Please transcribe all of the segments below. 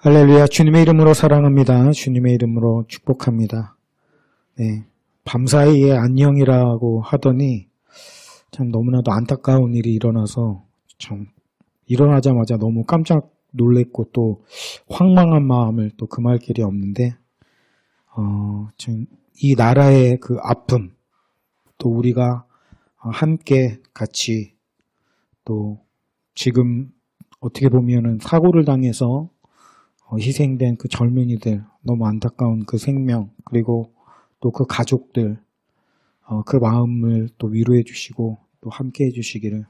할렐루야. 주님의 이름으로 사랑합니다. 주님의 이름으로 축복합니다. 네, 밤사이에 안녕이라고 하더니 참 너무나도 안타까운 일이 일어나서 참 일어나자마자 너무 깜짝 놀랬고 또 황망한 마음을 또 금할 길이 없는데 참 이 나라의 그 아픔 또 우리가 함께 같이 또 지금 어떻게 보면은 사고를 당해서 희생된 그 젊은이들, 너무 안타까운 그 생명, 그리고 또 그 가족들, 그 마음을 또 위로해 주시고 또 함께 해 주시기를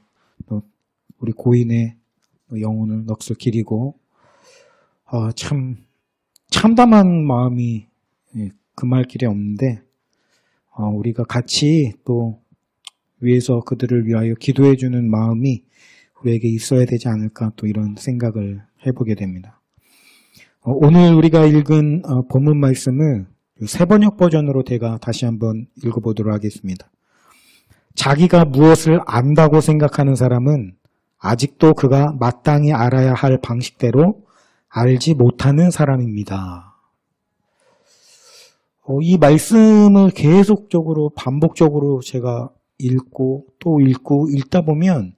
또 우리 고인의 영혼을 넋을 기리고 참 참담한 마음이 금할 길이 없는데 우리가 같이 또 위에서 그들을 위하여 기도해 주는 마음이 우리에게 있어야 되지 않을까 또 이런 생각을 해보게 됩니다. 오늘 우리가 읽은 본문 말씀을 세번역 버전으로 제가 다시 한번 읽어보도록 하겠습니다. 자기가 무엇을 안다고 생각하는 사람은 아직도 그가 마땅히 알아야 할 방식대로 알지 못하는 사람입니다. 이 말씀을 계속적으로 반복적으로 제가 읽고 또 읽고 읽다 보면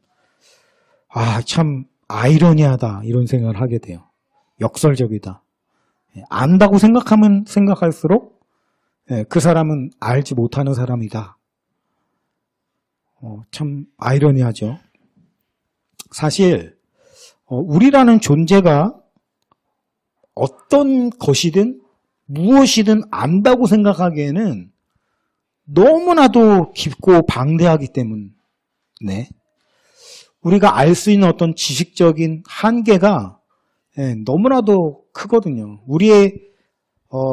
참 아이러니하다 이런 생각을 하게 돼요. 역설적이다. 안다고 생각하면 생각할수록 그 사람은 알지 못하는 사람이다. 참 아이러니하죠. 사실 우리라는 존재가 어떤 것이든 무엇이든 안다고 생각하기에는 너무나도 깊고 방대하기 때문에 우리가 알 수 있는 어떤 지식적인 한계가 너무나도 크거든요. 우리의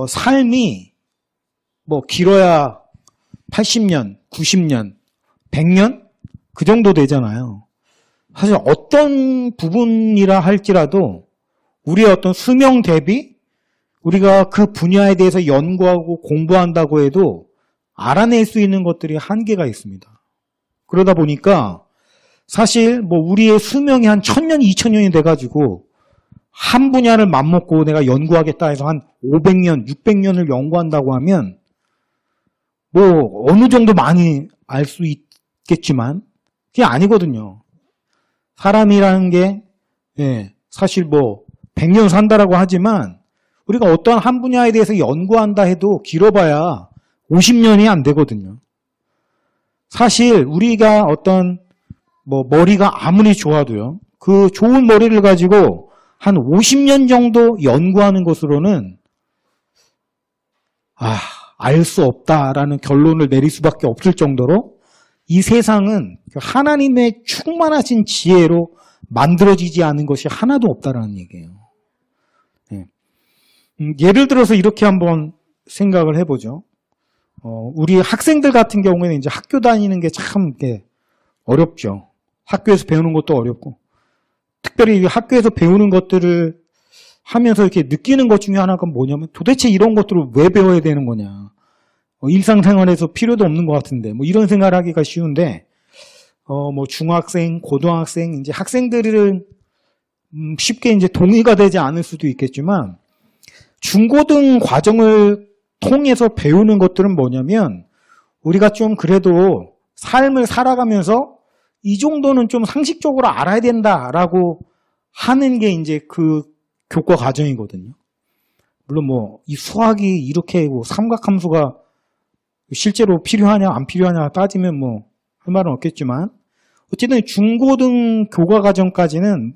삶이 뭐 길어야 80년, 90년, 100년? 그 정도 되잖아요. 사실 어떤 부분이라 할지라도 우리의 어떤 수명 대비 우리가 그 분야에 대해서 연구하고 공부한다고 해도 알아낼 수 있는 것들이 한계가 있습니다. 그러다 보니까 사실 뭐 우리의 수명이 한 1000년, 2000년이 돼가지고 한 분야를 맘먹고 내가 연구하겠다 해서 한 500년, 600년을 연구한다고 하면 뭐 어느 정도 많이 알 수 있겠지만 그게 아니거든요. 사람이라는 게 사실 뭐 100년 산다라고 하지만 우리가 어떤 한 분야에 대해서 연구한다 해도 길어봐야 50년이 안 되거든요. 사실 우리가 어떤 뭐 머리가 아무리 좋아도요. 그 좋은 머리를 가지고 한 50년 정도 연구하는 것으로는 알 수 없다라는 결론을 내릴 수밖에 없을 정도로 이 세상은 하나님의 충만하신 지혜로 만들어지지 않은 것이 하나도 없다라는 얘기예요. 예를 들어서 이렇게 한번 생각을 해보죠. 우리 학생들 같은 경우에는 이제 학교 다니는 게 참 어렵죠. 학교에서 배우는 것도 어렵고 특별히 학교에서 배우는 것들을 하면서 이렇게 느끼는 것 중에 하나가 뭐냐면 도대체 이런 것들을 왜 배워야 되는 거냐. 일상생활에서 필요도 없는 것 같은데 뭐 이런 생각을 하기가 쉬운데 뭐 중학생, 고등학생 이제 학생들은 쉽게 이제 동의가 되지 않을 수도 있겠지만 중고등 과정을 통해서 배우는 것들은 뭐냐면 우리가 좀 그래도 삶을 살아가면서 이 정도는 좀 상식적으로 알아야 된다라고 하는 게 이제 그 교과 과정이거든요. 물론 뭐 이 수학이 이렇게 뭐 삼각함수가 실제로 필요하냐 안 필요하냐 따지면 뭐 할 말은 없겠지만 어쨌든 중고등 교과 과정까지는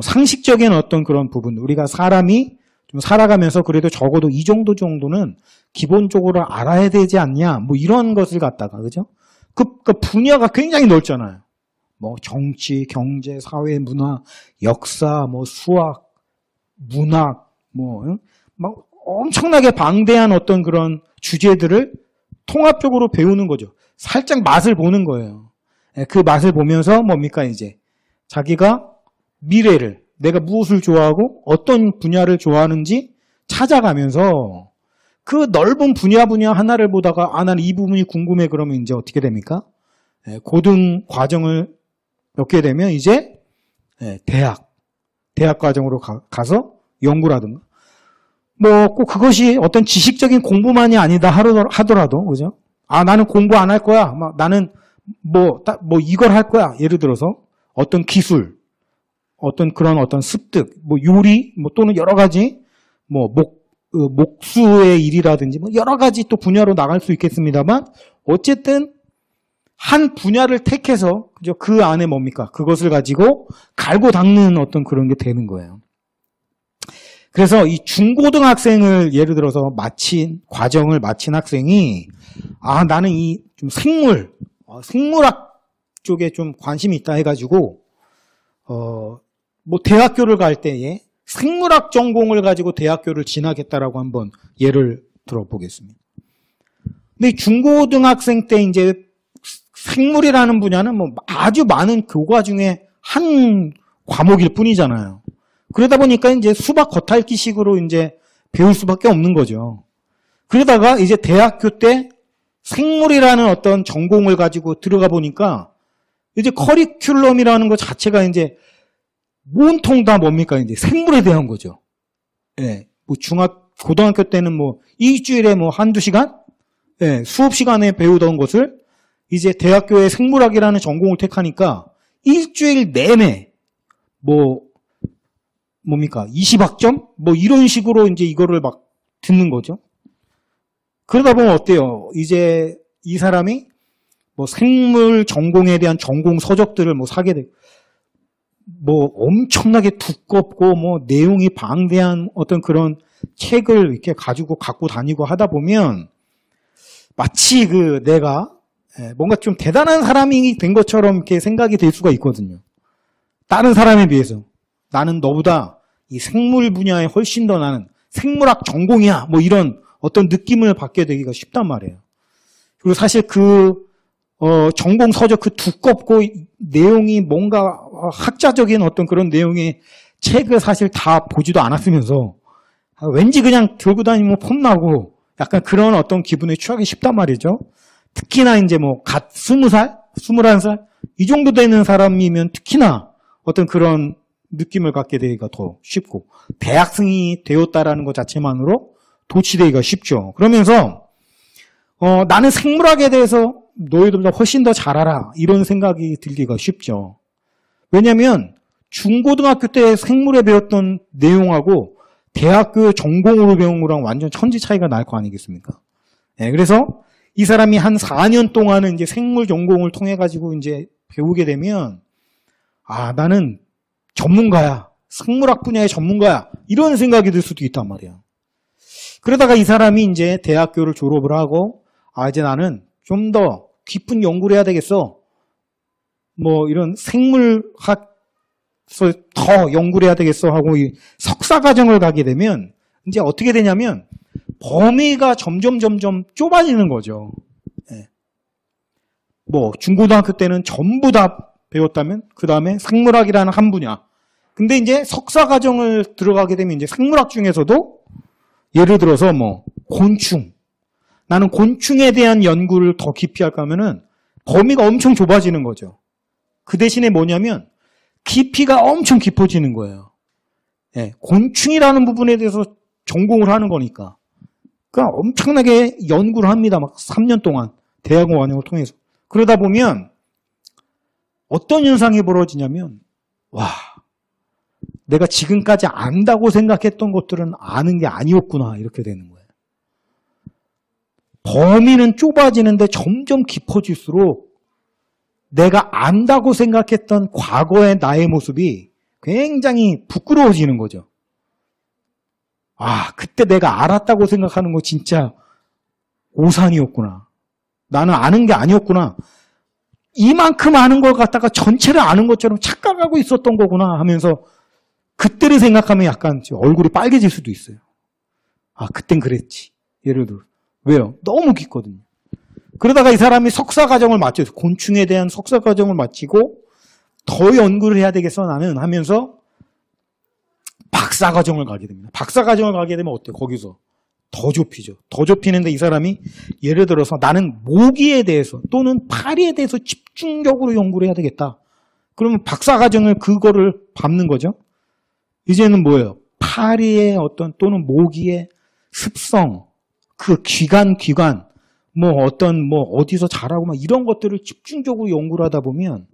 상식적인 어떤 그런 부분 우리가 사람이 좀 살아가면서 그래도 적어도 이 정도는 기본적으로 알아야 되지 않냐 뭐 이런 것을 갖다가 그죠? 그 분야가 굉장히 넓잖아요. 뭐 정치, 경제, 사회, 문화, 역사, 뭐 수학, 문학, 막 엄청나게 방대한 어떤 그런 주제들을 통합적으로 배우는 거죠. 살짝 맛을 보는 거예요. 그 맛을 보면서 뭡니까 이제 자기가 미래를 내가 무엇을 좋아하고 어떤 분야를 좋아하는지 찾아가면서 그 넓은 분야 하나를 보다가 나는 이 부분이 궁금해 그러면 이제 어떻게 됩니까? 고등 과정을 겪게 되면 이제 대학 과정으로 가서 연구라든가. 뭐 꼭 그것이 어떤 지식적인 공부만이 아니다 하더라도, 그죠? 아, 나는 공부 안 할 거야. 막 나는 뭐 이걸 할 거야. 예를 들어서 어떤 기술, 어떤 그런 어떤 습득, 뭐 요리, 뭐 또는 여러 가지 뭐 목수의 일이라든지 뭐 여러 가지 또 분야로 나갈 수 있겠습니다만 어쨌든 한 분야를 택해서 그죠? 그 안에 뭡니까? 그것을 가지고 갈고 닦는 어떤 그런 게 되는 거예요. 그래서 이 중고등학생을 예를 들어서 과정을 마친 학생이 아, 나는 이 좀 생물학 쪽에 좀 관심이 있다 해가지고 뭐 대학교를 갈 때에 생물학 전공을 가지고 대학교를 진학했다라고 한번 예를 들어보겠습니다. 근데 중고등학생 때 이제 생물이라는 분야는 뭐 아주 많은 교과 중에 한 과목일 뿐이잖아요. 그러다 보니까 이제 수박 겉핥기식으로 이제 배울 수밖에 없는 거죠. 그러다가 이제 대학교 때 생물이라는 어떤 전공을 가지고 들어가 보니까 이제 커리큘럼이라는 것 자체가 이제 온통 다 뭡니까? 이제 생물에 대한 거죠. 예. 뭐 고등학교 때는 뭐 일주일에 뭐 한두 시간? 예. 수업 시간에 배우던 것을 이제 대학교에 생물학이라는 전공을 택하니까 일주일 내내 뭡니까? 20학점? 뭐 이런 식으로 이제 이거를 막 듣는 거죠. 그러다 보면 어때요? 이제 이 사람이 뭐 생물 전공에 대한 전공 서적들을 뭐 사게 되고 뭐 엄청나게 두껍고 뭐 내용이 방대한 어떤 그런 책을 이렇게 갖고 다니고 하다 보면 마치 내가 뭔가 좀 대단한 사람이 된 것처럼 이렇게 생각이 될 수가 있거든요. 다른 사람에 비해서. 나는 너보다 이 생물 분야에 훨씬 더 나는 생물학 전공이야. 뭐 이런 어떤 느낌을 받게 되기가 쉽단 말이에요. 그리고 사실 전공 서적 두껍고 내용이 뭔가 학자적인 어떤 그런 내용의 책을 사실 다 보지도 않았으면서 왠지 그냥 들고 다니면 폼나고 약간 그런 어떤 기분에 취하기 쉽단 말이죠. 특히나 이제 뭐 갓 20살, 21살 이 정도 되는 사람이면 특히나 어떤 그런 느낌을 갖게 되기가 더 쉽고 대학생이 되었다라는 것 자체만으로 도취되기가 쉽죠. 그러면서 나는 생물학에 대해서 너희들보다 훨씬 더 잘 알아 이런 생각이 들기가 쉽죠. 왜냐하면 중고등학교 때 생물에 배웠던 내용하고 대학교 전공으로 배운 거랑 완전 천지 차이가 날 거 아니겠습니까? 네, 그래서 이 사람이 한 4년 동안은 이제 생물 전공을 통해 가지고 이제 배우게 되면 아, 나는 전문가야. 생물학 분야의 전문가야. 이런 생각이 들 수도 있단 말이야. 그러다가 이 사람이 이제 대학교를 졸업을 하고 아, 이제 나는 좀 더 깊은 연구를 해야 되겠어. 뭐 이런 생물학에서 더 연구를 해야 되겠어 하고 이 석사 과정을 가게 되면 이제 어떻게 되냐면 범위가 점점 좁아지는 거죠. 네. 뭐 중고등학교 때는 전부 다 배웠다면 그 다음에 생물학이라는 한 분야. 근데 이제 석사 과정을 들어가게 되면 이제 생물학 중에서도 예를 들어서 뭐 곤충. 나는 곤충에 대한 연구를 더 깊이 할까 하면은 범위가 엄청 좁아지는 거죠. 그 대신에 뭐냐면 깊이가 엄청 깊어지는 거예요. 네, 곤충이라는 부분에 대해서 전공을 하는 거니까. 그러니까 엄청나게 연구를 합니다. 막 3년 동안 대학원 과정을 통해서. 그러다 보면 어떤 현상이 벌어지냐면 와, 내가 지금까지 안다고 생각했던 것들은 아는 게 아니었구나 이렇게 되는 거예요. 범위는 좁아지는데 점점 깊어질수록 내가 안다고 생각했던 과거의 나의 모습이 굉장히 부끄러워지는 거죠. 아, 그때 내가 알았다고 생각하는 거 진짜 오산이었구나. 나는 아는 게 아니었구나. 이만큼 아는 걸 갖다가 전체를 아는 것처럼 착각하고 있었던 거구나 하면서 그때를 생각하면 약간 얼굴이 빨개질 수도 있어요. 아, 그땐 그랬지. 예를 들어. 왜요? 너무 깊거든요. 그러다가 이 사람이 석사 과정을 마쳐서 곤충에 대한 석사 과정을 마치고 더 연구를 해야 되겠어 나는 하면서 박사 과정을 가게 됩니다. 박사 과정을 가게 되면 어때요? 거기서 더 좁히죠. 더 좁히는데 이 사람이 예를 들어서 나는 모기에 대해서 또는 파리에 대해서 집중적으로 연구를 해야 되겠다. 그러면 박사 과정을 그거를 밟는 거죠. 이제는 뭐예요? 파리의 어떤 또는 모기의 습성, 그 귀관, 뭐 어떤 뭐 어디서 자라고 막 이런 것들을 집중적으로 연구를 하다 보면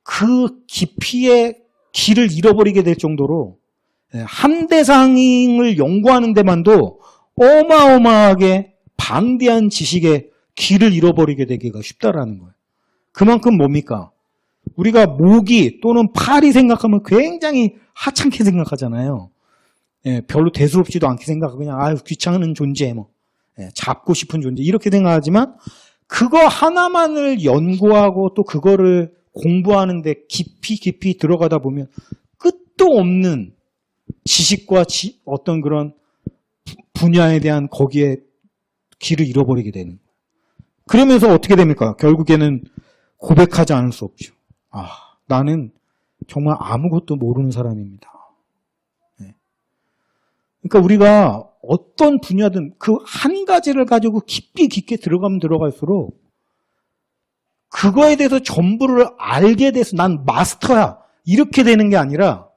그 깊이의 길을 잃어버리게 될 정도로 한 대상을 연구하는 데만도 어마어마하게 방대한 지식의 길을 잃어버리게 되기가 쉽다라는 거예요. 그만큼 뭡니까? 우리가 모기 또는 파리 생각하면 굉장히 하찮게 생각하잖아요. 별로 대수롭지도 않게 생각하고 그냥 아유 귀찮은 존재 뭐 잡고 싶은 존재 이렇게 생각하지만 그거 하나만을 연구하고 또 그거를 공부하는데 깊이 들어가다 보면 끝도 없는 지식과 어떤 그런 분야에 대한 거기에 길을 잃어버리게 되는 거예요. 그러면서 어떻게 됩니까? 결국에는 고백하지 않을 수 없죠. 아, 나는 정말 아무것도 모르는 사람입니다. 그러니까 우리가 어떤 분야든 그 한 가지를 가지고 깊게 들어가면 들어갈수록 그거에 대해서 전부를 알게 돼서 난 마스터야 이렇게 되는 게 아니라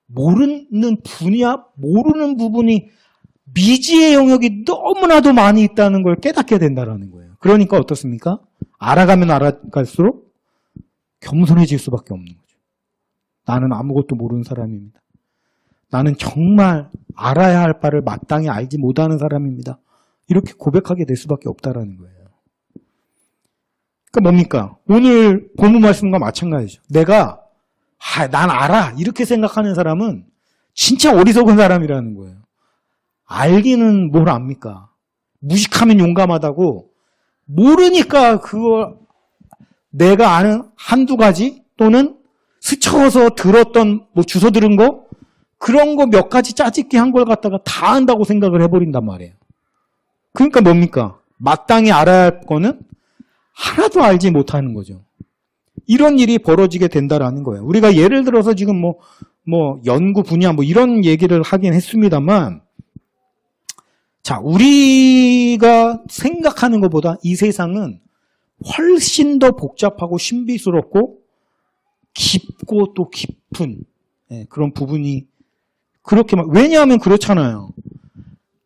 모르는 분야, 모르는 부분이 미지의 영역이 너무나도 많이 있다는 걸 깨닫게 된다는 거예요. 그러니까 어떻습니까? 알아가면 알아갈수록 겸손해질 수밖에 없는 거죠. 나는 아무것도 모르는 사람입니다. 나는 정말 알아야 할 바를 마땅히 알지 못하는 사람입니다. 이렇게 고백하게 될 수밖에 없다는 거예요. 그러니까 뭡니까? 오늘 본문 말씀과 마찬가지죠. 내가 난 알아 이렇게 생각하는 사람은 진짜 어리석은 사람이라는 거예요. 알기는 뭘 압니까? 무식하면 용감하다고 모르니까 그거 내가 아는 한두 가지 또는 스쳐서 들었던 뭐 주워 들은 거 그런 거 몇 가지 짜집기 한 걸 갖다가 다 안다고 생각을 해버린단 말이에요. 그러니까 뭡니까? 마땅히 알아야 할 거는 하나도 알지 못하는 거죠. 이런 일이 벌어지게 된다라는 거예요. 우리가 예를 들어서 지금 뭐 연구 분야 뭐 이런 얘기를 하긴 했습니다만 자, 우리가 생각하는 것보다 이 세상은 훨씬 더 복잡하고 신비스럽고 깊고 또 깊은 그런 부분이 그렇게 왜냐하면 그렇잖아요.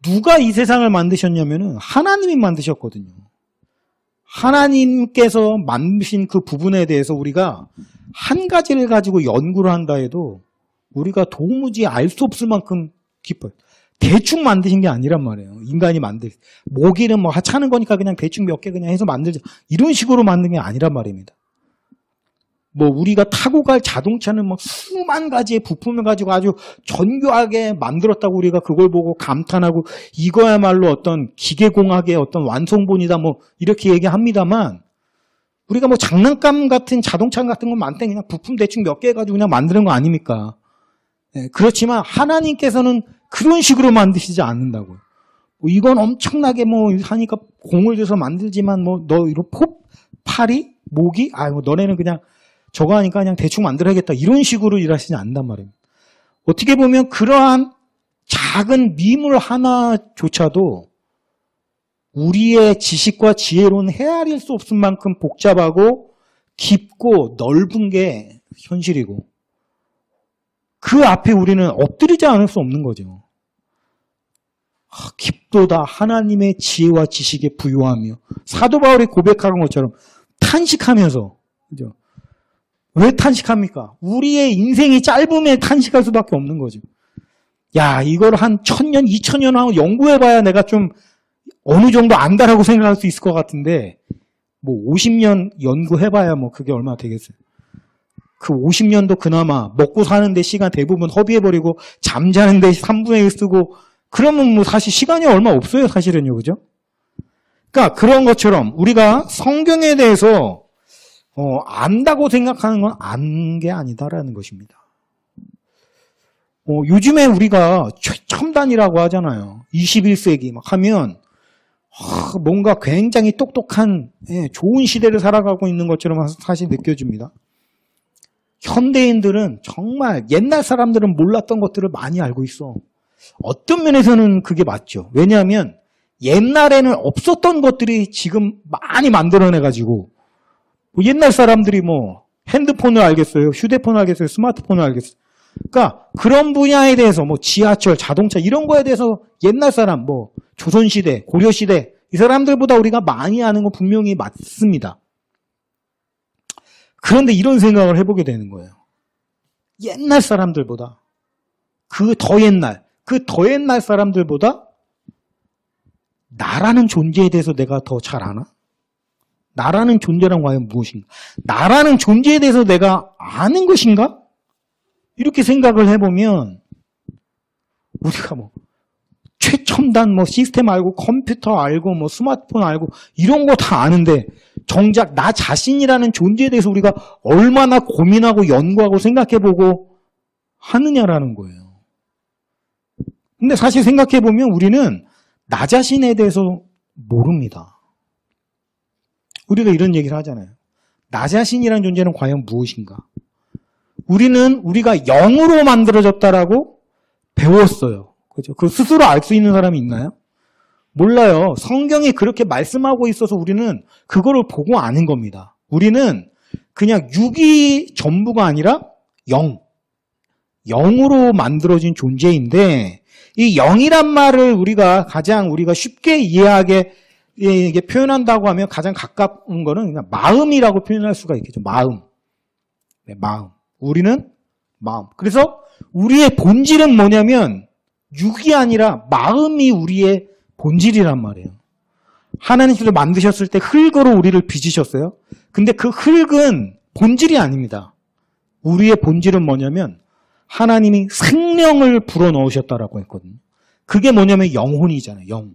누가 이 세상을 만드셨냐면은 하나님이 만드셨거든요. 하나님께서 만드신 그 부분에 대해서 우리가 한 가지를 가지고 연구를 한다 해도 우리가 도무지 알 수 없을 만큼 깊어요. 대충 만드신 게 아니란 말이에요. 인간이 모기는 뭐 하찮은 거니까 그냥 대충 몇 개 그냥 해서 만들자. 이런 식으로 만든 게 아니란 말입니다. 뭐 우리가 타고 갈 자동차는 뭐 수만 가지의 부품을 가지고 아주 정교하게 만들었다고 우리가 그걸 보고 감탄하고 이거야말로 어떤 기계공학의 어떤 완성본이다 뭐 이렇게 얘기합니다만 우리가 뭐 장난감 같은 자동차 같은 건 많대 그냥 부품 대충 몇 개 해가지고 그냥 만드는 거 아닙니까? 그렇지만 하나님께서는 그런 식으로 만드시지 않는다고요. 뭐 이건 엄청나게 뭐 하니까 공을 들여서 만들지만 뭐 너 이런 파리? 모기? 뭐 너네는 그냥 저거 하니까 그냥 대충 만들어야겠다. 이런 식으로 일하시지 않는단 말입니다. 어떻게 보면 그러한 작은 미물 하나조차도 우리의 지식과 지혜로는 헤아릴 수 없을 만큼 복잡하고 깊고 넓은 게 현실이고 그 앞에 우리는 엎드리지 않을 수 없는 거죠. 깊도다 하나님의 지혜와 지식에 부유하며 사도 바울이 고백하는 것처럼 탄식하면서 그죠? 왜 탄식합니까? 우리의 인생이 짧으면 탄식할 수밖에 없는 거죠. 야, 이걸 한 1000년, 2000년 하고 연구해봐야 내가 좀 어느 정도 안다라고 생각할 수 있을 것 같은데 뭐 50년 연구해봐야 뭐 그게 얼마나 되겠어요. 그 50년도 그나마 먹고 사는데 시간 대부분 허비해버리고 잠자는데 3분의 1 쓰고 그러면 뭐 사실 시간이 얼마 없어요, 사실은요. 그죠? 그러니까 그런 것처럼 우리가 성경에 대해서 안다고 생각하는 건 안 게 아니다라는 것입니다. 요즘에 우리가 최첨단이라고 하잖아요. 21세기 막 하면 뭔가 굉장히 똑똑한 좋은 시대를 살아가고 있는 것처럼 사실 느껴집니다. 현대인들은 정말 옛날 사람들은 몰랐던 것들을 많이 알고 있어. 어떤 면에서는 그게 맞죠. 왜냐하면 옛날에는 없었던 것들이 지금 많이 만들어내가지고 옛날 사람들이 뭐 핸드폰을 알겠어요? 휴대폰을 알겠어요? 스마트폰을 알겠어요? 그러니까 그런 분야에 대해서 뭐 지하철, 자동차 이런 거에 대해서 옛날 사람 뭐 조선시대, 고려시대 이 사람들보다 우리가 많이 아는 건 분명히 맞습니다. 그런데 이런 생각을 해보게 되는 거예요. 옛날 사람들보다 그 더 옛날 사람들보다 나라는 존재에 대해서 내가 더 잘 아나? 나라는 존재란 과연 무엇인가? 나라는 존재에 대해서 내가 아는 것인가? 이렇게 생각을 해보면 우리가 뭐 최첨단 뭐 시스템 알고 컴퓨터 알고 뭐 스마트폰 알고 이런 거 다 아는데 정작 나 자신이라는 존재에 대해서 우리가 얼마나 고민하고 연구하고 생각해보고 하느냐라는 거예요. 근데 사실 생각해보면 우리는 나 자신에 대해서 모릅니다. 우리가 이런 얘기를 하잖아요. 나 자신이라는 존재는 과연 무엇인가? 우리가 영으로 만들어졌다라고 배웠어요. 그죠? 그 스스로 알 수 있는 사람이 있나요? 몰라요. 성경이 그렇게 말씀하고 있어서 우리는 그거를 보고 아는 겁니다. 우리는 그냥 육이 전부가 아니라 영으로 만들어진 존재인데 이 영이란 말을 우리가 쉽게 이해하게 이게 표현한다고 하면 가장 가까운 거는 그냥 마음이라고 표현할 수가 있겠죠. 마음. 네, 마음. 우리는 마음. 그래서 우리의 본질은 뭐냐면 육이 아니라 마음이 우리의 본질이란 말이에요. 하나님께서 만드셨을 때 흙으로 우리를 빚으셨어요. 근데 그 흙은 본질이 아닙니다. 우리의 본질은 뭐냐면 하나님이 생명을 불어넣으셨다라고 했거든요. 그게 뭐냐면 영혼이잖아요. 영.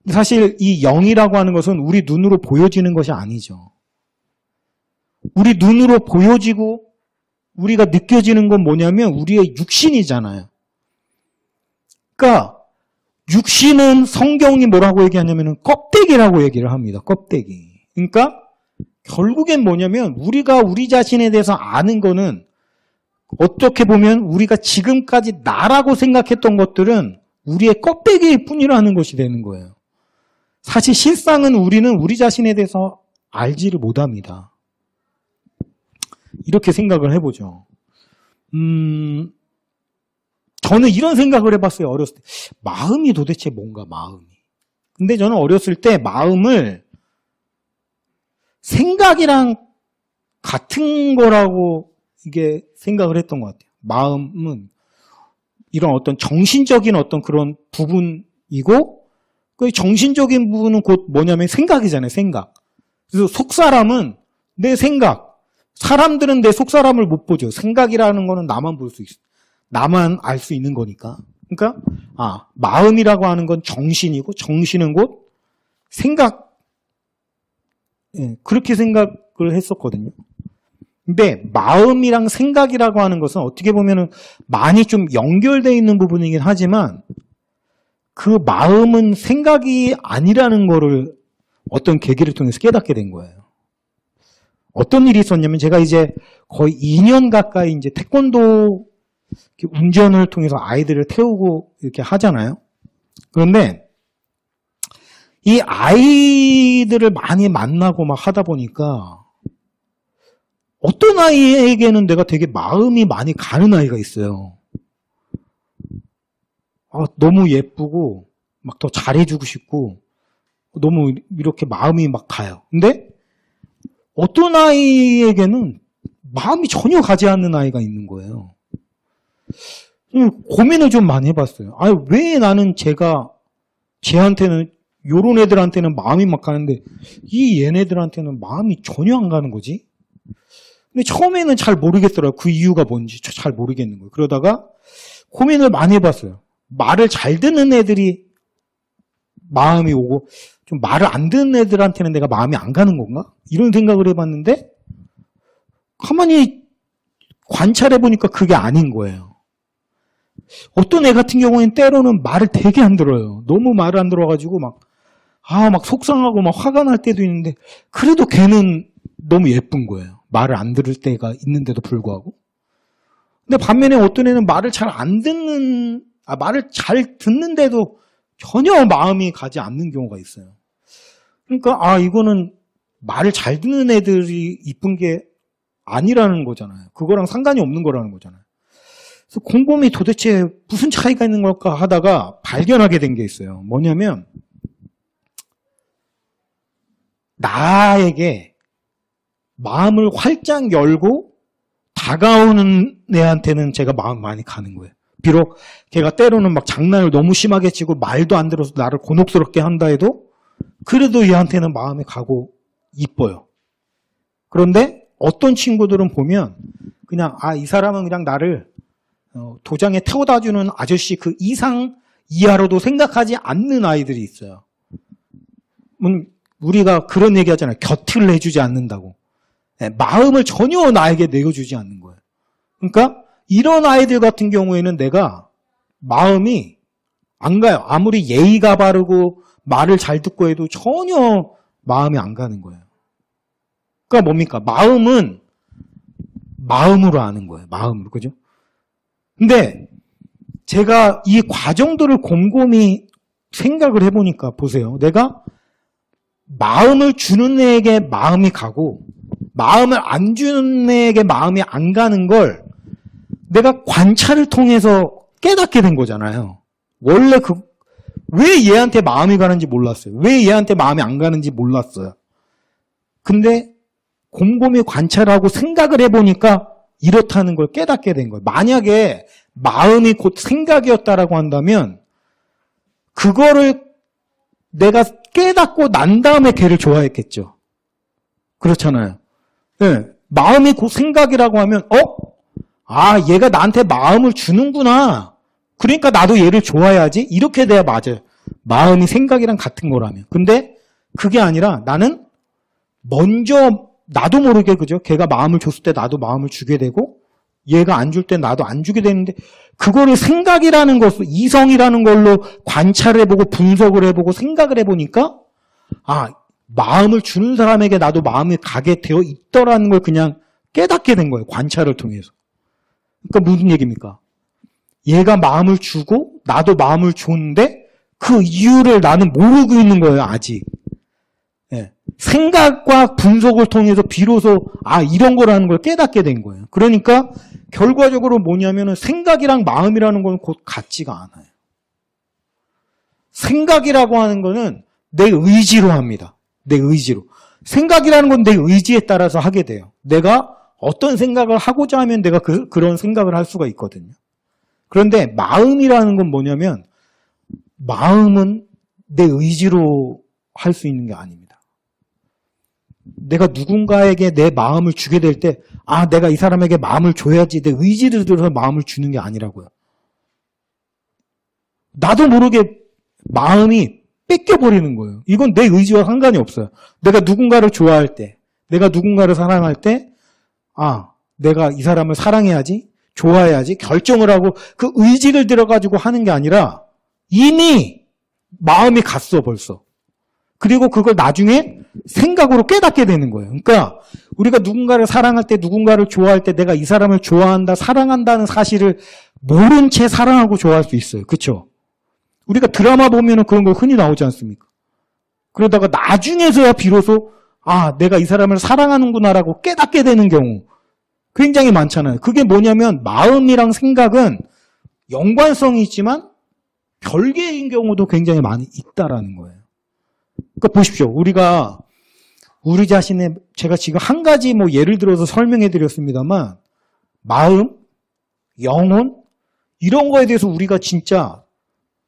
사실 이 영이라고 하는 것은 우리 눈으로 보여지는 것이 아니죠. 우리 눈으로 보여지고 우리가 느껴지는 건 뭐냐면 우리의 육신이잖아요. 그러니까 육신은 성경이 뭐라고 얘기하냐면 껍데기라고 얘기를 합니다. 껍데기. 그러니까 결국엔 뭐냐면 우리가 우리 자신에 대해서 아는 거는 어떻게 보면 우리가 지금까지 나라고 생각했던 것들은 우리의 껍데기일 뿐이라는 것이 되는 거예요. 사실 실상은 우리는 우리 자신에 대해서 알지를 못합니다. 이렇게 생각을 해보죠. 저는 이런 생각을 해봤어요. 어렸을 때. 마음이 도대체 뭔가 마음이. 근데 저는 어렸을 때 마음을 생각이랑 같은 거라고 이게 생각을 했던 것 같아요. 마음은 이런 어떤 정신적인 어떤 그런 부분이고 그 정신적인 부분은 곧 뭐냐면 생각이잖아요. 생각. 그래서 속사람은 내 생각. 사람들은 내 속사람을 못 보죠. 생각이라는 거는 나만 볼 수 있어. 나만 알 수 있는 거니까. 그러니까 마음이라고 하는 건 정신이고 정신은 곧 생각. 예, 그렇게 생각을 했었거든요. 근데 마음이랑 생각이라고 하는 것은 어떻게 보면은 많이 좀 연결되어 있는 부분이긴 하지만 그 마음은 생각이 아니라는 거를 어떤 계기를 통해서 깨닫게 된 거예요. 어떤 일이 있었냐면 제가 이제 거의 2년 가까이 이제 태권도 운전을 통해서 아이들을 태우고 이렇게 하잖아요. 그런데 이 아이들을 많이 만나고 막 하다 보니까 어떤 아이에게는 내가 되게 마음이 많이 가는 아이가 있어요. 너무 예쁘고 막 더 잘해주고 싶고 너무 이렇게 마음이 막 가요. 근데 어떤 아이에게는 마음이 전혀 가지 않는 아이가 있는 거예요. 고민을 좀 많이 해봤어요. 왜 나는 쟤한테는 요런 애들한테는 마음이 막 가는데 이 얘네들한테는 마음이 전혀 안 가는 거지? 근데 처음에는 잘 모르겠더라고요. 그 이유가 뭔지 잘 모르겠는 거예요. 그러다가 고민을 많이 해봤어요. 말을 잘 듣는 애들이 마음이 오고 좀 말을 안 듣는 애들한테는 내가 마음이 안 가는 건가? 이런 생각을 해봤는데 가만히 관찰해보니까 그게 아닌 거예요. 어떤 애 같은 경우에는 때로는 말을 되게 안 들어요. 너무 말을 안 들어가지고 막 속상하고 막 화가 날 때도 있는데 그래도 걔는 너무 예쁜 거예요. 말을 안 들을 때가 있는데도 불구하고. 근데 반면에 어떤 애는 말을 잘 듣는데도 전혀 마음이 가지 않는 경우가 있어요. 그러니까 이거는 말을 잘 듣는 애들이 이쁜 게 아니라는 거잖아요. 그거랑 상관이 없는 거라는 거잖아요. 그래서 곰곰이 도대체 무슨 차이가 있는 걸까 하다가 발견하게 된 게 있어요. 뭐냐면 나에게 마음을 활짝 열고 다가오는 애한테는 제가 마음 많이 가는 거예요. 비록 걔가 때로는 막 장난을 너무 심하게 치고 말도 안 들어서 나를 곤혹스럽게 한다 해도 그래도 얘한테는 마음이 가고 이뻐요. 그런데 어떤 친구들은 보면 그냥 이 사람은 그냥 나를 도장에 태워다 주는 아저씨 그 이상 이하로도 생각하지 않는 아이들이 있어요. 우리가 그런 얘기 하잖아요. 곁을 내주지 않는다고. 마음을 전혀 나에게 내어주지 않는 거예요. 그러니까 이런 아이들 같은 경우에는 내가 마음이 안 가요. 아무리 예의가 바르고 말을 잘 듣고 해도 전혀 마음이 안 가는 거예요. 그러니까 뭡니까? 마음은 마음으로 아는 거예요. 마음으로. 그죠? 근데 제가 이 과정들을 곰곰이 생각을 해보니까 보세요. 내가 마음을 주는 애에게 마음이 가고 마음을 안 주는 애에게 마음이 안 가는 걸 내가 관찰을 통해서 깨닫게 된 거잖아요. 원래 왜 얘한테 마음이 가는지 몰랐어요. 왜 얘한테 마음이 안 가는지 몰랐어요. 근데 곰곰이 관찰하고 생각을 해보니까 이렇다는 걸 깨닫게 된 거예요. 만약에 마음이 곧 생각이었다라고 한다면 그거를 내가 깨닫고 난 다음에 걔를 좋아했겠죠. 그렇잖아요. 네, 마음이 곧 생각이라고 하면 얘가 나한테 마음을 주는구나. 그러니까 나도 얘를 좋아해야지. 이렇게 돼야 맞아요. 마음이 생각이랑 같은 거라면. 근데 그게 아니라 나는 먼저 나도 모르게 그죠? 걔가 마음을 줬을 때 나도 마음을 주게 되고 얘가 안 줄 때 나도 안 주게 되는데 그거를 생각이라는 것을 이성이라는 걸로 관찰해보고 분석을 해보고 생각을 해보니까 마음을 주는 사람에게 나도 마음이 가게 되어 있더라는 걸 그냥 깨닫게 된 거예요. 관찰을 통해서. 그러니까 무슨 얘기입니까? 얘가 마음을 주고 나도 마음을 줬는데 그 이유를 나는 모르고 있는 거예요. 아직. 예. 생각과 분석을 통해서 비로소 이런 거라는 걸 깨닫게 된 거예요. 그러니까 결과적으로 뭐냐면은 생각이랑 마음이라는 건 곧 같지가 않아요. 생각이라고 하는 거는 내 의지로 합니다. 내 의지로. 생각이라는 건 내 의지에 따라서 하게 돼요. 내가 어떤 생각을 하고자 하면 내가 그런 생각을 할 수가 있거든요. 그런데 마음이라는 건 뭐냐면 마음은 내 의지로 할 수 있는 게 아닙니다. 내가 누군가에게 내 마음을 주게 될 때 내가 이 사람에게 마음을 줘야지 내 의지를 들어서 마음을 주는 게 아니라고요. 나도 모르게 마음이 뺏겨버리는 거예요. 이건 내 의지와 상관이 없어요. 내가 누군가를 좋아할 때, 내가 누군가를 사랑할 때 내가 이 사람을 사랑해야지, 좋아해야지 결정을 하고 그 의지를 들어가지고 하는 게 아니라 이미 마음이 갔어 벌써. 그리고 그걸 나중에 생각으로 깨닫게 되는 거예요. 그러니까 우리가 누군가를 사랑할 때, 누군가를 좋아할 때 내가 이 사람을 좋아한다, 사랑한다는 사실을 모른 채 사랑하고 좋아할 수 있어요. 그렇죠? 우리가 드라마 보면은 그런 거 흔히 나오지 않습니까? 그러다가 나중에서야 비로소 내가 이 사람을 사랑하는구나라고 깨닫게 되는 경우 굉장히 많잖아요. 그게 뭐냐면 마음이랑 생각은 연관성이 있지만 별개인 경우도 굉장히 많이 있다라는 거예요. 그러니까 보십시오. 우리가 우리 자신의 제가 지금 한 가지 예를 들어서 설명해 드렸습니다만 마음, 영혼 이런 거에 대해서 우리가 진짜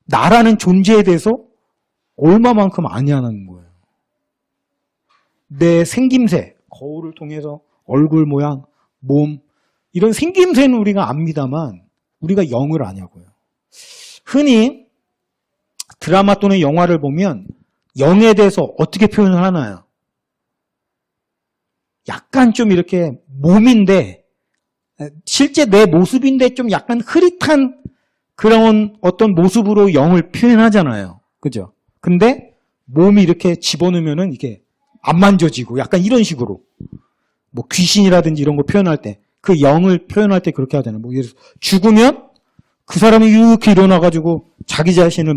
나라는 존재에 대해서 얼마만큼 아냐는 거예요. 내 생김새, 거울을 통해서 얼굴 모양, 몸 이런 생김새는 우리가 압니다만 우리가 영을 아냐고요. 흔히 드라마 또는 영화를 보면 영에 대해서 어떻게 표현을 하나요? 약간 좀 이렇게 몸인데 실제 내 모습인데 좀 약간 흐릿한 그런 어떤 모습으로 영을 표현하잖아요. 그죠? 근데 몸이 이렇게 집어넣으면은 이게 안 만져지고 약간 이런 식으로 귀신이라든지 이런 거 표현할 때 그 영을 표현할 때 그렇게 하잖아요. 예를 들어서 죽으면 그 사람이 이렇게 일어나가지고 자기 자신을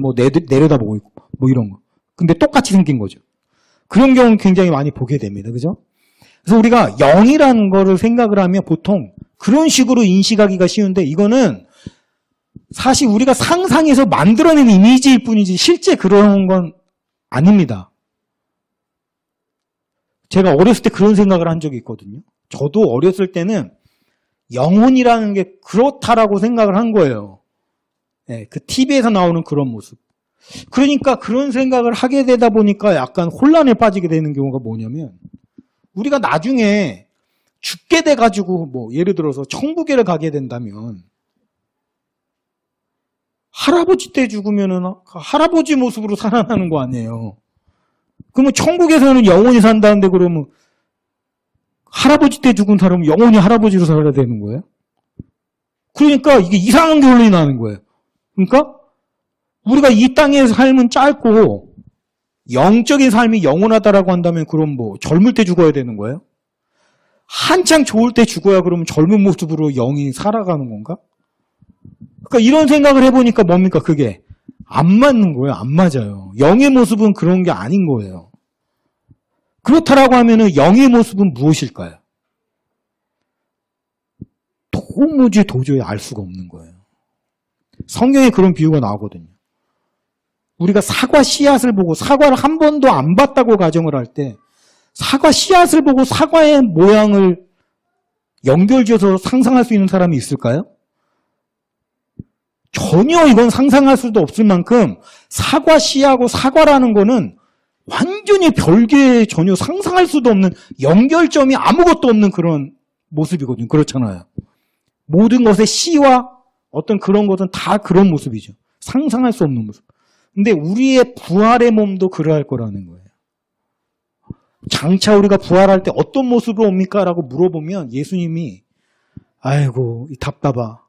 내려다보고 있고 이런 거. 근데 똑같이 생긴 거죠. 그런 경우는 굉장히 많이 보게 됩니다. 그죠? 그래서 우리가 영이라는 거를 생각을 하면 보통 그런 식으로 인식하기가 쉬운데 이거는 사실 우리가 상상해서 만들어낸 이미지일 뿐이지 실제 그런 건 아닙니다. 제가 어렸을 때 그런 생각을 한 적이 있거든요. 저도 어렸을 때는 영혼이라는 게 그렇다라고 생각을 한 거예요. 네, 그 TV에서 나오는 그런 모습. 그러니까 그런 생각을 하게 되다 보니까 약간 혼란에 빠지게 되는 경우가 뭐냐면 우리가 나중에 죽게 돼가지고 뭐 예를 들어서 천국에를 가게 된다면 할아버지 때 죽으면은 할아버지 모습으로 살아나는 거 아니에요. 그러면 천국에서는 영원히 산다는데 그러면 할아버지 때 죽은 사람은 영원히 할아버지로 살아야 되는 거예요? 그러니까 이게 이상한 결론이 나는 거예요. 그러니까 우리가 이 땅의 삶은 짧고 영적인 삶이 영원하다라고 한다면 그럼 뭐 젊을 때 죽어야 되는 거예요? 한창 좋을 때 죽어야 그러면 젊은 모습으로 영이 살아가는 건가? 그러니까 이런 생각을 해보니까 뭡니까? 그게 안 맞는 거예요. 안 맞아요. 영의 모습은 그런 게 아닌 거예요. 그렇다라고 하면은 영의 모습은 무엇일까요? 도저히 알 수가 없는 거예요. 성경에 그런 비유가 나오거든요. 우리가 사과 씨앗을 보고 사과를 한 번도 안 봤다고 가정을 할 때 사과 씨앗을 보고 사과의 모양을 연결지어서 상상할 수 있는 사람이 있을까요? 전혀 이건 상상할 수도 없을 만큼 사과 씨하고 사과라는 거는 완전히 별개의 전혀 상상할 수도 없는 연결점이 아무것도 없는 그런 모습이거든요. 그렇잖아요. 모든 것의 씨와 어떤 그런 것은 다 그런 모습이죠. 상상할 수 없는 모습. 근데 우리의 부활의 몸도 그러할 거라는 거예요. 장차 우리가 부활할 때 어떤 모습으로 옵니까? 라고 물어보면 예수님이 아이고 답답하.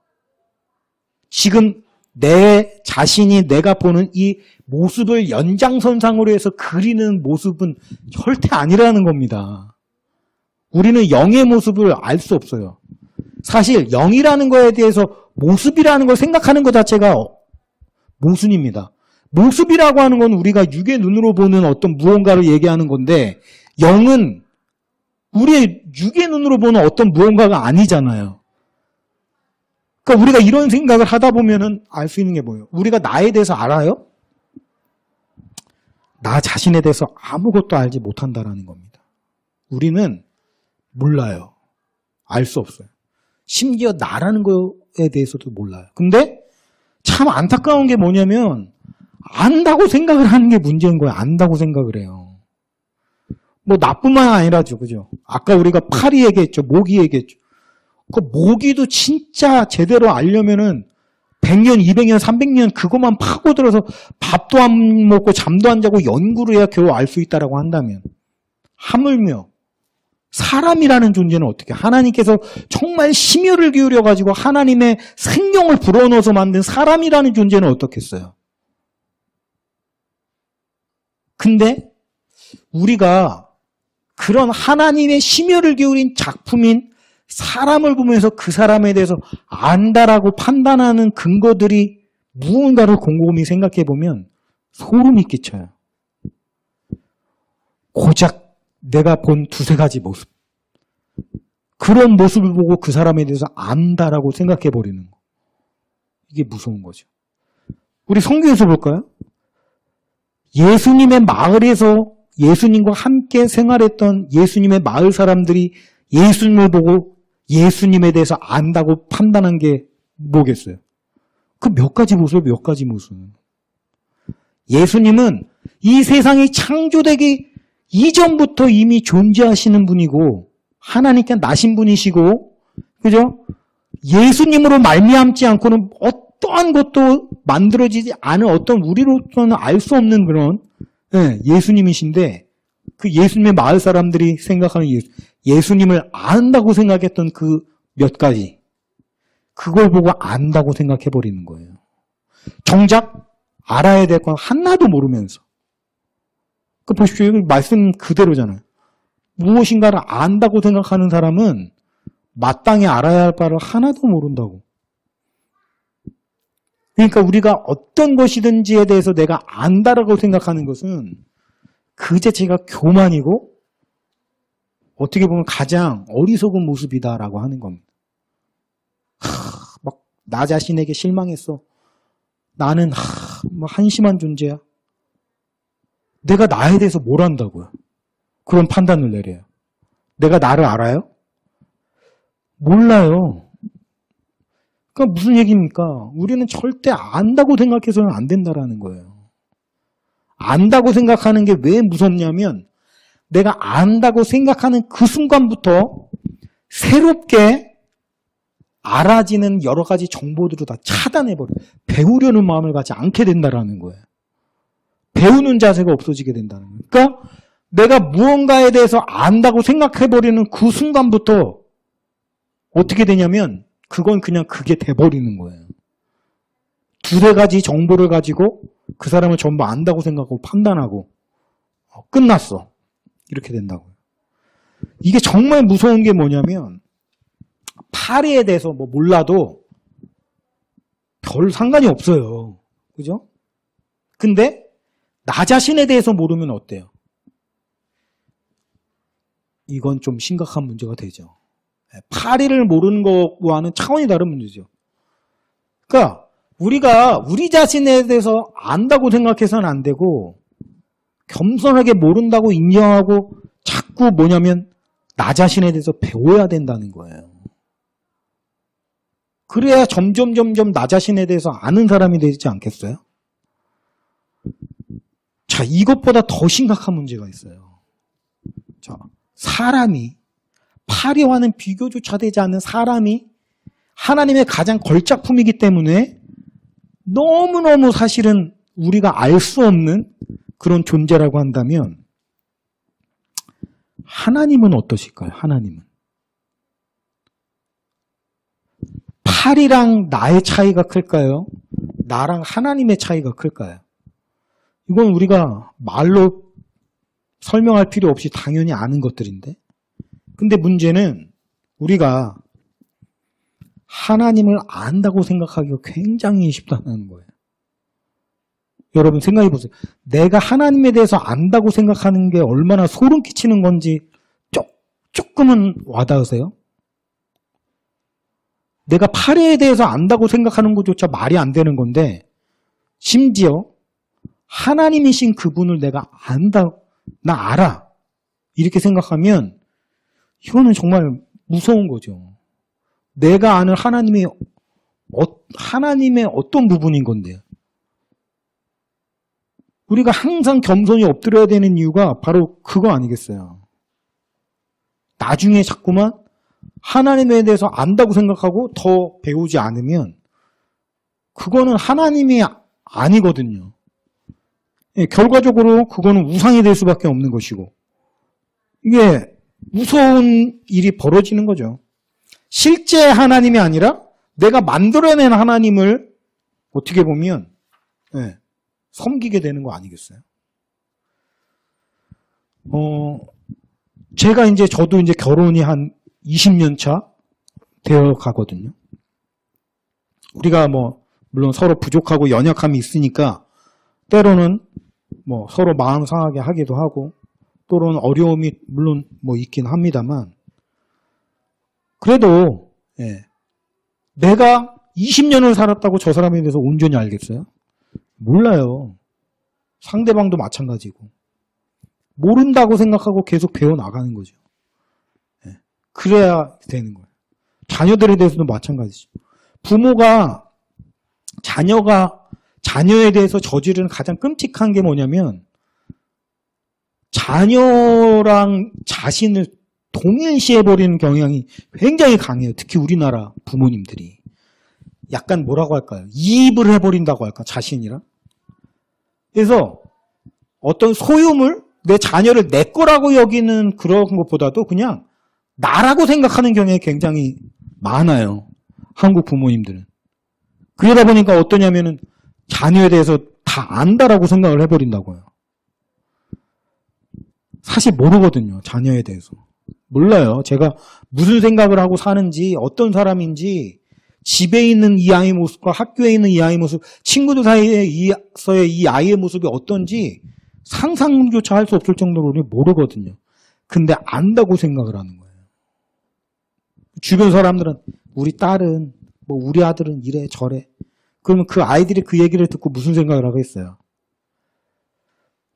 지금 내 자신이 내가 보는 이 모습을 연장선상으로 해서 그리는 모습은 절대 아니라는 겁니다. 우리는 영의 모습을 알 수 없어요. 사실 영이라는 거에 대해서 모습이라는 걸 생각하는 것 자체가 모순입니다. 모습이라고 하는 건 우리가 육의 눈으로 보는 어떤 무언가를 얘기하는 건데 영은 우리의 육의 눈으로 보는 어떤 무언가가 아니잖아요. 그러니까 우리가 이런 생각을 하다 보면은 알 수 있는 게 뭐예요? 우리가 나에 대해서 알아요? 나 자신에 대해서 아무것도 알지 못한다라는 겁니다. 우리는 몰라요. 알 수 없어요. 심지어 나라는 거에 대해서도 몰라요. 근데 참 안타까운 게 뭐냐면 안다고 생각을 하는 게 문제인 거예요. 안다고 생각을 해요. 뭐 나뿐만 아니라죠. 그죠? 아까 우리가 파리 얘기했죠. 모기 얘기했죠. 그 모기도 진짜 제대로 알려면은 100년, 200년, 300년 그것만 파고들어서 밥도 안 먹고 잠도 안 자고 연구를 해야 겨우 알 수 있다라고 한다면 하물며 사람이라는 존재는 어떻게 하나님께서 정말 심혈을 기울여가지고 하나님의 생명을 불어넣어서 만든 사람이라는 존재는 어떻겠어요? 근데 우리가 그런 하나님의 심혈을 기울인 작품인 사람을 보면서 그 사람에 대해서 안다라고 판단하는 근거들이 무언가를 곰곰이 생각해 보면 소름이 끼쳐요. 고작 내가 본 두세 가지 모습. 그런 모습을 보고 그 사람에 대해서 안다라고 생각해 버리는 거. 이게 무서운 거죠. 우리 성경에서 볼까요? 예수님의 마을에서 예수님과 함께 생활했던 예수님의 마을 사람들이 예수님을 보고 예수님에 대해서 안다고 판단한 게 뭐겠어요? 그 몇 가지 모습, 몇 가지 모습. 예수님은 이 세상이 창조되기 이전부터 이미 존재하시는 분이고 하나님께 나신 분이시고, 그죠? 예수님으로 말미암지 않고는 어떠한 것도 만들어지지 않은 어떤 우리로서는 알 수 없는 그런 예수님이신데 그 예수님의 마을 사람들이 생각하는 예수님을 안다고 생각했던 그 몇 가지 그걸 보고 안다고 생각해버리는 거예요. 정작 알아야 될 건 하나도 모르면서 그 보십시오. 여기 말씀 그대로잖아요. 무엇인가를 안다고 생각하는 사람은 마땅히 알아야 할 바를 하나도 모른다고. 그러니까 우리가 어떤 것이든지에 대해서 내가 안다라고 생각하는 것은 그 자체가 교만이고 어떻게 보면 가장 어리석은 모습이다라고 하는 겁니다. 막 나 자신에게 실망했어. 나는 뭐 한심한 존재야. 내가 나에 대해서 뭘 안다고요? 그런 판단을 내려요. 내가 나를 알아요? 몰라요. 그러니까 무슨 얘기입니까? 우리는 절대 안다고 생각해서는 안 된다라는 거예요. 안다고 생각하는 게 왜 무섭냐면 내가 안다고 생각하는 그 순간부터 새롭게 알아지는 여러 가지 정보들을 다 차단해버려요. 배우려는 마음을 갖지 않게 된다라는 거예요. 배우는 자세가 없어지게 된다는 거예요. 그러니까 내가 무언가에 대해서 안다고 생각해버리는 그 순간부터 어떻게 되냐면 그건 그냥 그게 돼버리는 거예요. 두세 가지 정보를 가지고 그 사람을 전부 안다고 생각하고 판단하고 끝났어. 이렇게 된다고요. 이게 정말 무서운 게 뭐냐면 파리에 대해서 뭐 몰라도 별 상관이 없어요. 그죠? 근데 나 자신에 대해서 모르면 어때요? 이건 좀 심각한 문제가 되죠. 파리를 모르는 것과는 차원이 다른 문제죠. 그러니까 우리가 우리 자신에 대해서 안다고 생각해서는 안 되고 겸손하게 모른다고 인정하고 자꾸 뭐냐면 나 자신에 대해서 배워야 된다는 거예요. 그래야 점점 나 자신에 대해서 아는 사람이 되지 않겠어요? 자, 이것보다 더 심각한 문제가 있어요. 자, 사람이 파리와는 비교조차 되지 않는 사람이 하나님의 가장 걸작품이기 때문에 너무너무 사실은 우리가 알 수 없는 그런 존재라고 한다면 하나님은 어떠실까요? 하나님은. 파리랑 나의 차이가 클까요? 나랑 하나님의 차이가 클까요? 이건 우리가 말로 설명할 필요 없이 당연히 아는 것들인데 근데 문제는 우리가 하나님을 안다고 생각하기가 굉장히 쉽다는 거예요. 여러분 생각해 보세요. 내가 하나님에 대해서 안다고 생각하는 게 얼마나 소름 끼치는 건지 조금은 와닿으세요? 내가 파리에 대해서 안다고 생각하는 것조차 말이 안 되는 건데 심지어 하나님이신 그분을 내가 안다, 나 알아 이렇게 생각하면 이거는 정말 무서운 거죠. 내가 아는 하나님의 어떤 부분인 건데요. 우리가 항상 겸손히 엎드려야 되는 이유가 바로 그거 아니겠어요. 나중에 자꾸만 하나님에 대해서 안다고 생각하고 더 배우지 않으면 그거는 하나님이 아니거든요. 결과적으로 그거는 우상이 될 수밖에 없는 것이고 이게 무서운 일이 벌어지는 거죠. 실제 하나님이 아니라 내가 만들어낸 하나님을 어떻게 보면 섬기게 되는 거 아니겠어요? 저도 이제 결혼이 한 20년 차 되어 가거든요. 우리가 물론 서로 부족하고 연약함이 있으니까 때로는 서로 마음 상하게 하기도 하고 또는 어려움이 물론 있긴 합니다만 그래도 내가 20년을 살았다고 저 사람에 대해서 온전히 알겠어요? 몰라요. 상대방도 마찬가지고 모른다고 생각하고 계속 배워나가는 거죠. 그래야 되는 거예요. 자녀들에 대해서도 마찬가지죠. 부모가 자녀에 대해서 저지르는 가장 끔찍한 게 뭐냐면 자녀랑 자신을 동일시해버리는 경향이 굉장히 강해요. 특히 우리나라 부모님들이. 약간 뭐라고 할까요? 이입을 해버린다고 할까? 자신이랑. 그래서 어떤 소유물, 내 자녀를 내 거라고 여기는 그런 것보다도 그냥 나라고 생각하는 경향이 굉장히 많아요. 한국 부모님들은. 그러다 보니까 어떠냐면은 자녀에 대해서 다 안다라고 생각을 해버린다고요. 사실 모르거든요. 자녀에 대해서. 몰라요. 제가 무슨 생각을 하고 사는지 어떤 사람인지 집에 있는 이 아이의 모습과 학교에 있는 이 아이의 모습 친구들 사이에서의 이 아이의 모습이 어떤지 상상조차 할 수 없을 정도로 우리 모르거든요. 근데 안다고 생각을 하는 거예요. 주변 사람들은 우리 딸은 뭐 우리 아들은 이래 저래. 그러면 그 아이들이 그 얘기를 듣고 무슨 생각을 하겠어요?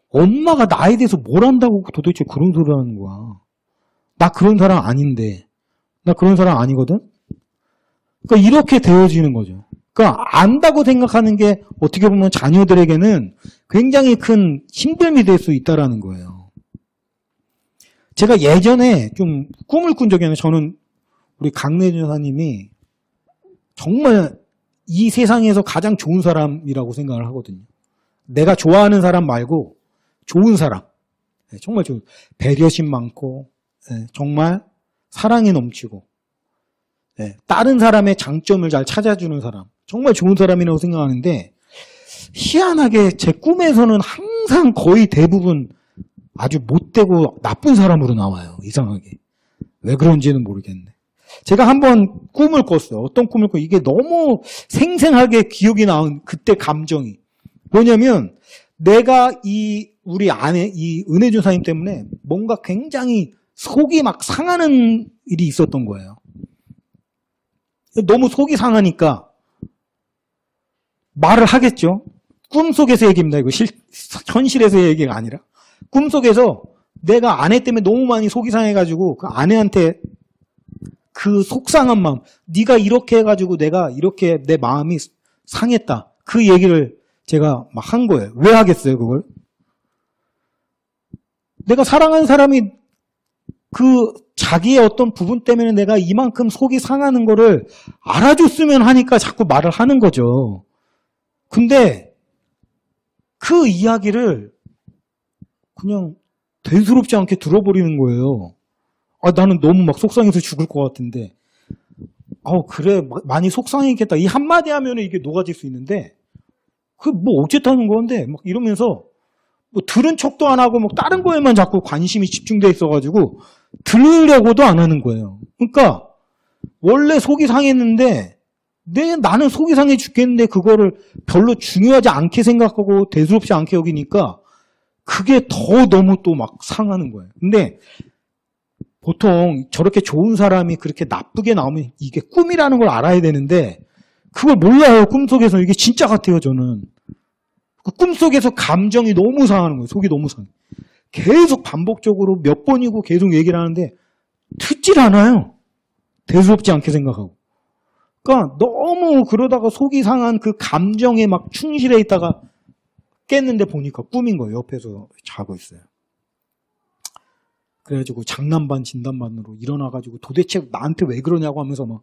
엄마가 나에 대해서 뭘 안다고 도대체 그런 소리를 하는 거야. 나 그런 사람 아닌데. 나 그런 사람 아니거든? 그러니까 이렇게 되어지는 거죠. 그러니까 안다고 생각하는 게 어떻게 보면 자녀들에게는 굉장히 큰 힘듦이 될 수 있다는 거예요. 제가 예전에 좀 꿈을 꾼 적이 있는데 저는 우리 강내준 여사님이 정말 이 세상에서 가장 좋은 사람이라고 생각을 하거든요. 내가 좋아하는 사람 말고 좋은 사람. 정말 좋은, 배려심 많고 정말 사랑이 넘치고 다른 사람의 장점을 잘 찾아주는 사람. 정말 좋은 사람이라고 생각하는데 희한하게 제 꿈에서는 항상 거의 대부분 아주 못되고 나쁜 사람으로 나와요. 이상하게. 왜 그런지는 모르겠네. 제가 한번 꿈을 꿨어요. 어떤 꿈을 꿨어요? 이게 너무 생생하게 기억이 나온 그때 감정이. 뭐냐면 내가 우리 아내 이 은혜준 사님 때문에 뭔가 굉장히 속이 막 상하는 일이 있었던 거예요. 너무 속이 상하니까 말을 하겠죠. 꿈속에서 얘기입니다. 이거 현실에서의 얘기가 아니라. 꿈속에서 내가 아내 때문에 너무 많이 속이 상해가지고 그 아내한테 그 속상한 마음, 네가 이렇게 해가지고 내가 이렇게 내 마음이 상했다. 그 얘기를 제가 막 한 거예요. 왜 하겠어요, 그걸? 내가 사랑하는 사람이 그 자기의 어떤 부분 때문에 내가 이만큼 속이 상하는 거를 알아줬으면 하니까 자꾸 말을 하는 거죠. 근데 그 이야기를 그냥 대수롭지 않게 들어버리는 거예요. 나는 너무 막 속상해서 죽을 것 같은데. 그래, 많이 속상했겠다. 이 한마디 하면 이게 녹아질 수 있는데, 뭐 어쨌다는 건데, 막 이러면서, 뭐 들은 척도 안 하고, 뭐 다른 거에만 자꾸 관심이 집중돼 있어가지고, 들으려고도 안 하는 거예요. 그러니까, 원래 속이 상했는데, 나는 속이 상해 죽겠는데, 그거를 별로 중요하지 않게 생각하고, 대수롭지 않게 여기니까, 그게 더 너무 또 막 상하는 거예요. 근데, 보통 저렇게 좋은 사람이 그렇게 나쁘게 나오면 이게 꿈이라는 걸 알아야 되는데 그걸 몰라요. 꿈속에서. 이게 진짜 같아요. 저는. 그 꿈속에서 감정이 너무 상하는 거예요. 속이 너무 상해. 계속 반복적으로 몇 번이고 계속 얘기를 하는데 듣질 않아요. 대수롭지 않게 생각하고. 그러니까 너무 그러다가 속이 상한 그 감정에 막 충실해 있다가 깼는데 보니까 꿈인 거예요. 옆에서 자고 있어요. 그래가지고 장난반 진단반으로 일어나가지고 도대체 나한테 왜 그러냐고 하면서 막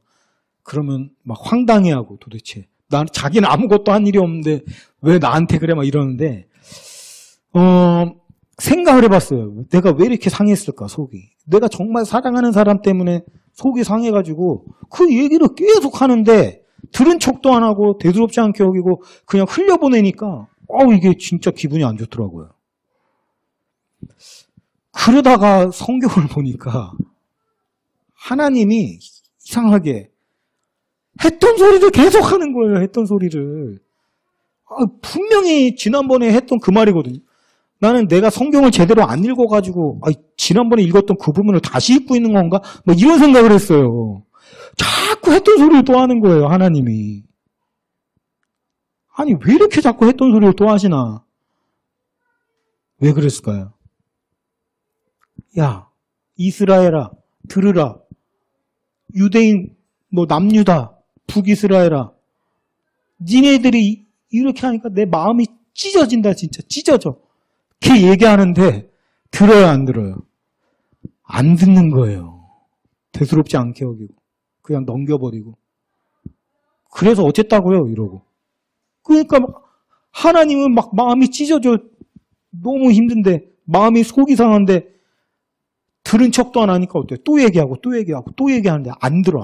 그러면 막 황당해하고 도대체 자기는 아무것도 한 일이 없는데 왜 나한테 그래 막 이러는데 생각을 해봤어요. 내가 왜 이렇게 상했을까 속이. 내가 정말 사랑하는 사람 때문에 속이 상해가지고 그 얘기를 계속 하는데 들은 척도 안 하고 대수롭지 않게 여기고 그냥 흘려보내니까 이게 진짜 기분이 안 좋더라고요. 그러다가 성경을 보니까 하나님이 이상하게 했던 소리를 계속 하는 거예요. 했던 소리를. 분명히 지난번에 했던 그 말이거든요. 나는 내가 성경을 제대로 안 읽어가지고 지난번에 읽었던 그 부분을 다시 읽고 있는 건가? 뭐 이런 생각을 했어요. 자꾸 했던 소리를 또 하는 거예요. 하나님이. 아니 왜 이렇게 자꾸 했던 소리를 또 하시나? 왜 그랬을까요? 야, 이스라엘아, 들으라. 유대인, 남유다, 북이스라엘아. 니네들이 이렇게 하니까 내 마음이 찢어진다, 진짜. 찢어져. 이렇게 얘기하는데, 들어요, 안 들어요? 안 듣는 거예요. 대수롭지 않게 여기고. 그냥 넘겨버리고. 그래서 어쨌다고요? 이러고. 그러니까 하나님은 막 마음이 찢어져. 너무 힘든데, 마음이 속이 상한데, 들은 척도 안 하니까 어때요? 또 얘기하고 또 얘기하고 또 얘기하는데 안 들어.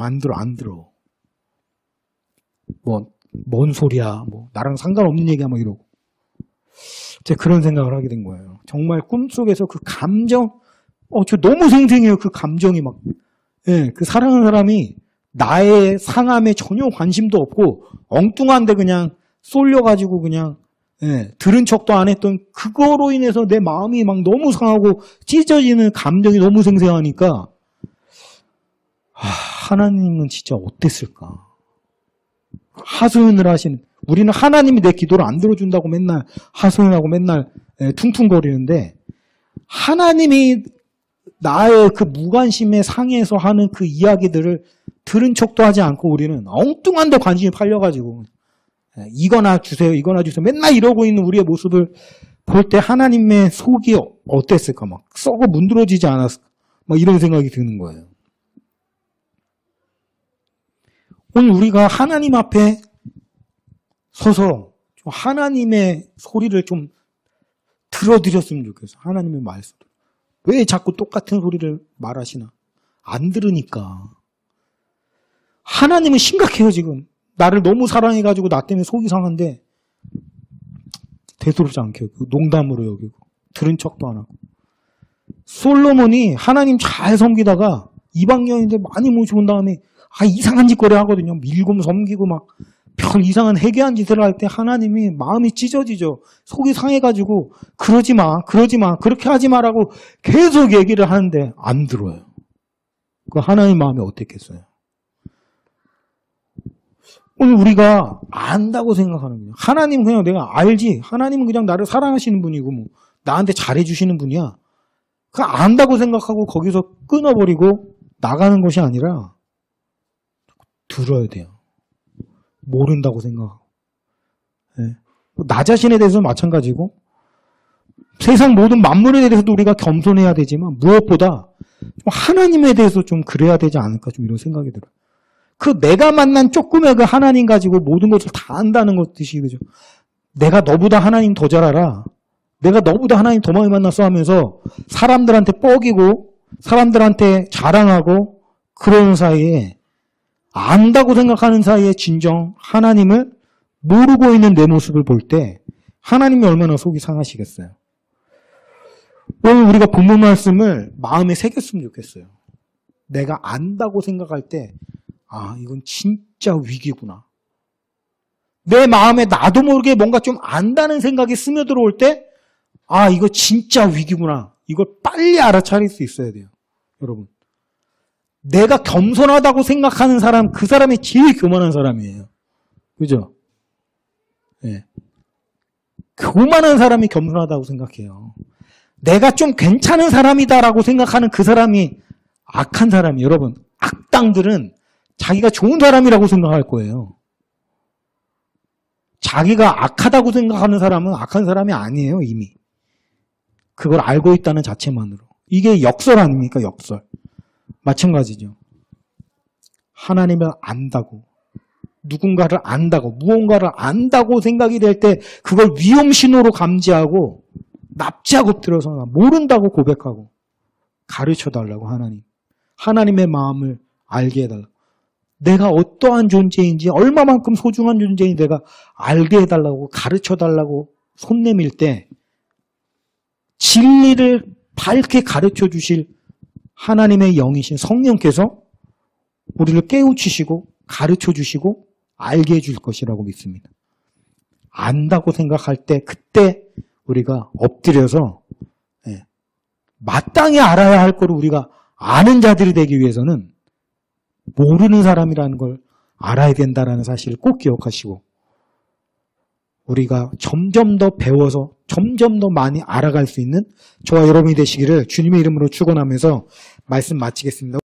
뭔 소리야. 나랑 상관없는 얘기야. 이러고. 제가 그런 생각을 하게 된 거예요. 정말 꿈속에서 그 감정, 저 너무 생생해요. 그 감정이 막. 그 사랑하는 사람이 나의 상함에 전혀 관심도 없고 엉뚱한데 그냥 쏠려가지고 그냥 들은 척도 안 했던 그거로 인해서 내 마음이 막 너무 상하고 찢어지는 감정이 너무 생생하니까 하나님은 진짜 어땠을까? 하소연을 하시는, 우리는 하나님이 내 기도를 안 들어준다고 맨날 하소연하고 맨날 퉁퉁거리는데, 하나님이 나의 그 무관심에 상해서 하는 그 이야기들을 들은 척도 하지 않고 우리는 엉뚱한 데 관심이 팔려가지고 이거나 주세요, 이거나 주세요 맨날 이러고 있는 우리의 모습을 볼 때 하나님의 속이 어땠을까? 막 썩어 문드러지지 않았을까? 막 이런 생각이 드는 거예요. 오늘 우리가 하나님 앞에 서서 좀 하나님의 소리를 좀 들어드렸으면 좋겠어요. 하나님의 말씀. 왜 자꾸 똑같은 소리를 말하시나? 안 들으니까. 하나님은 심각해요, 지금. 나를 너무 사랑해가지고 나 때문에 속이 상한데 대수롭지 않게 농담으로 여기고 들은 척도 안 하고. 솔로몬이 하나님 잘 섬기다가 이방 여인들 많이 모시고 온 다음에 이상한 짓거리 하거든요. 밀금 섬기고 막 별 이상한 해괴한 짓을 할 때 하나님이 마음이 찢어지죠. 속이 상해가지고 그러지 마, 그러지 마, 그렇게 하지 마라고 계속 얘기를 하는데 안 들어요. 그 하나님 마음이 어땠겠어요? 오늘 우리가 안다고 생각하는 거예요. 하나님 그냥 내가 알지. 하나님은 그냥 나를 사랑하시는 분이고 뭐 나한테 잘해주시는 분이야. 그 안다고 생각하고 거기서 끊어버리고 나가는 것이 아니라 들어야 돼요. 모른다고 생각하고. 나 자신에 대해서는 마찬가지고 세상 모든 만물에 대해서도 우리가 겸손해야 되지만 무엇보다 하나님에 대해서 좀 그래야 되지 않을까 좀 이런 생각이 들어요. 그 내가 만난 조금의 그 하나님 가지고 모든 것을 다 안다는 것 뜻이 그죠. 내가 너보다 하나님 더 잘 알아. 내가 너보다 하나님 더 많이 만났어 하면서 사람들한테 뻐기고 사람들한테 자랑하고 그러는 사이에 안다고 생각하는 사이에 진정 하나님을 모르고 있는 내 모습을 볼 때 하나님이 얼마나 속이 상하시겠어요. 오늘 우리가 본문 말씀을 마음에 새겼으면 좋겠어요. 내가 안다고 생각할 때 이건 진짜 위기구나. 내 마음에 나도 모르게 뭔가 좀 안다는 생각이 스며들어올 때 이거 진짜 위기구나. 이걸 빨리 알아차릴 수 있어야 돼요. 여러분. 내가 겸손하다고 생각하는 사람, 그 사람이 제일 교만한 사람이에요. 그죠? 네. 교만한 사람이 겸손하다고 생각해요. 내가 좀 괜찮은 사람이다라고 생각하는 그 사람이 악한 사람이에요. 여러분, 악당들은 자기가 좋은 사람이라고 생각할 거예요. 자기가 악하다고 생각하는 사람은 악한 사람이 아니에요, 이미. 그걸 알고 있다는 자체만으로. 이게 역설 아닙니까, 역설. 마찬가지죠. 하나님을 안다고, 누군가를 안다고, 무언가를 안다고 생각이 될 때 그걸 위험신호로 감지하고 납치하고 들어서 모른다고 고백하고 가르쳐달라고 하나님의 마음을 알게 해달라고. 내가 어떠한 존재인지 얼마만큼 소중한 존재인지 내가 알게 해달라고 가르쳐달라고 손 내밀 때 진리를 밝게 가르쳐 주실 하나님의 영이신 성령께서 우리를 깨우치시고 가르쳐 주시고 알게 해줄 것이라고 믿습니다. 안다고 생각할 때 그때 우리가 엎드려서 마땅히 알아야 할 거를 우리가 아는 자들이 되기 위해서는 모르는 사람이라는 걸 알아야 된다는 사실을 꼭 기억하시고 우리가 점점 더 배워서 점점 더 많이 알아갈 수 있는 저와 여러분이 되시기를 주님의 이름으로 축원하면서 말씀 마치겠습니다.